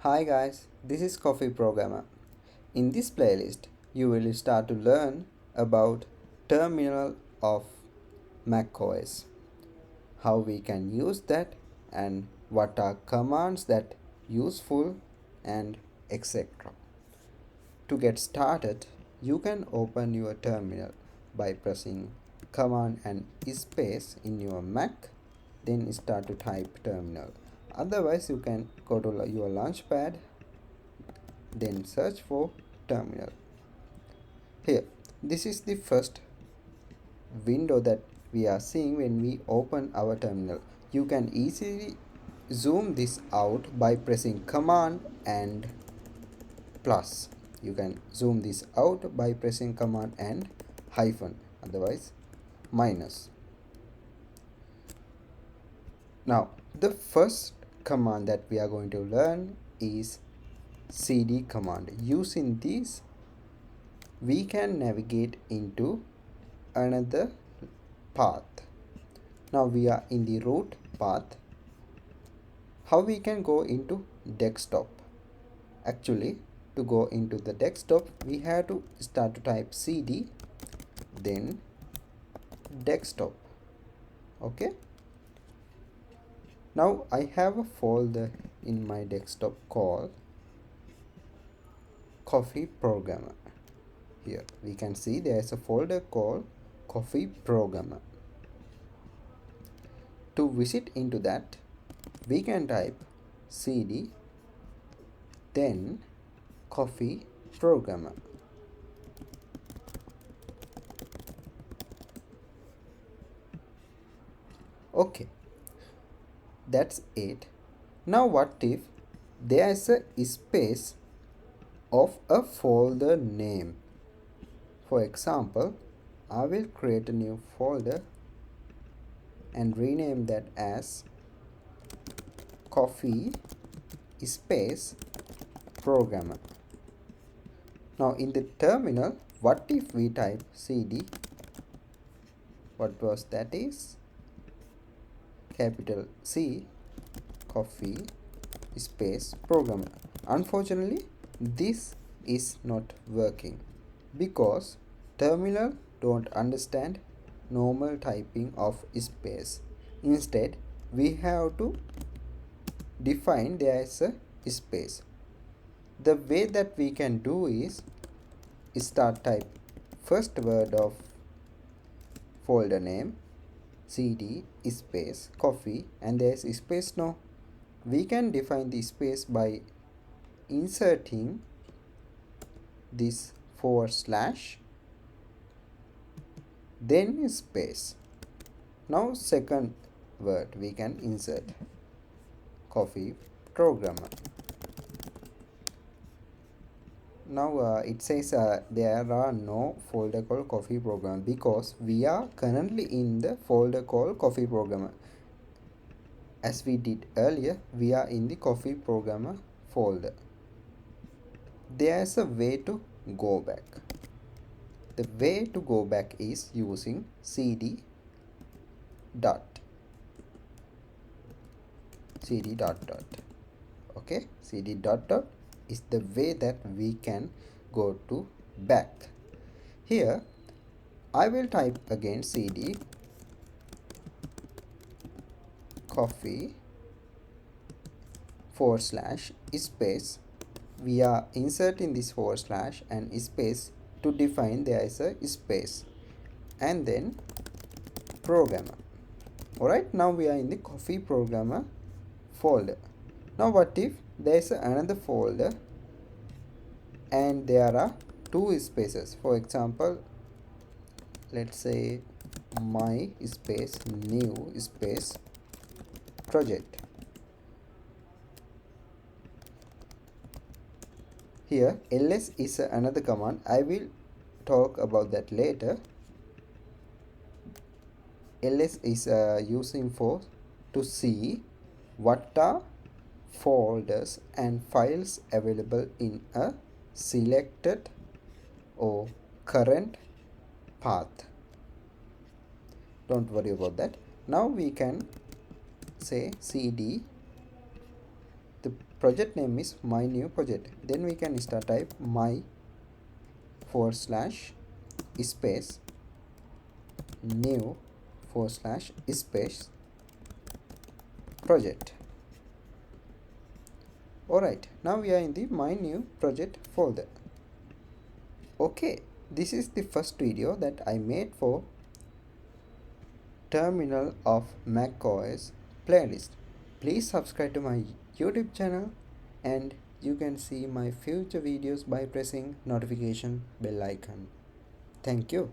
Hi guys, this is Coffee Programmer. In this playlist, you will start to learn about terminal of macOS, how we can use that and what are commands that useful and etc. To get started, you can open your terminal by pressing command and space in your Mac, then start to type terminal. Otherwise, you can go to your launchpad, then search for terminal. Here, this is the first window that we are seeing when we open our terminal. You can easily zoom this out by pressing command and plus. You can zoom this out by pressing command and hyphen, otherwise minus. Now the first command that we are going to learn is cd command. Using this we can navigate into another path. Now we are in the root path. How we can go into desktop? Actually, to go into the desktop we have to start to type cd then desktop. Okay, now I have a folder in my desktop called Coffee Programmer. Here we can see there is a folder called Coffee Programmer. To visit into that, we can type cd then Coffee Programmer. Okay, that's it. Now what if there is a space of a folder name? For example, I will create a new folder and rename that as Coffee space Programmer. Now in the terminal, what if we type cd, what was that is capital C Coffee space Programmer. Unfortunately, this is not working because terminal don't understand normal typing of space. Instead, we have to define there is a space. The way that we can do is start type first word of folder name cd space coffee and there is space. Now we can define the space by inserting this / then space. Now second word we can insert Coffee Programmer. Now it says there are no folder called Coffee Programmer because we are currently in the folder called Coffee Programmer. As we did earlier, we are in the Coffee Programmer folder. There is a way to go back. The way to go back is using cd dot. Okay, cd dot is the way that we can go to back. Here I will type again cd coffee / space. We are inserting this / and space to define there is a space and then programmer. Alright, now we are in the Coffee Programmer folder. Now what if there is another folder and there are two spaces? For example, let's say my space new space project. Here ls is another command. I will talk about that later. ls is using for to see what are folders and files available in a selected or current path. Don't worry about that. Now we can say cd the project name is my new project. Then we can start type my forward slash space new forward slash space project. Alright, now we are in the my new project folder. Okay, this is the first video that I made for Terminal of macOS playlist. Please subscribe to my YouTube channel and you can see my future videos by pressing notification bell icon. Thank you.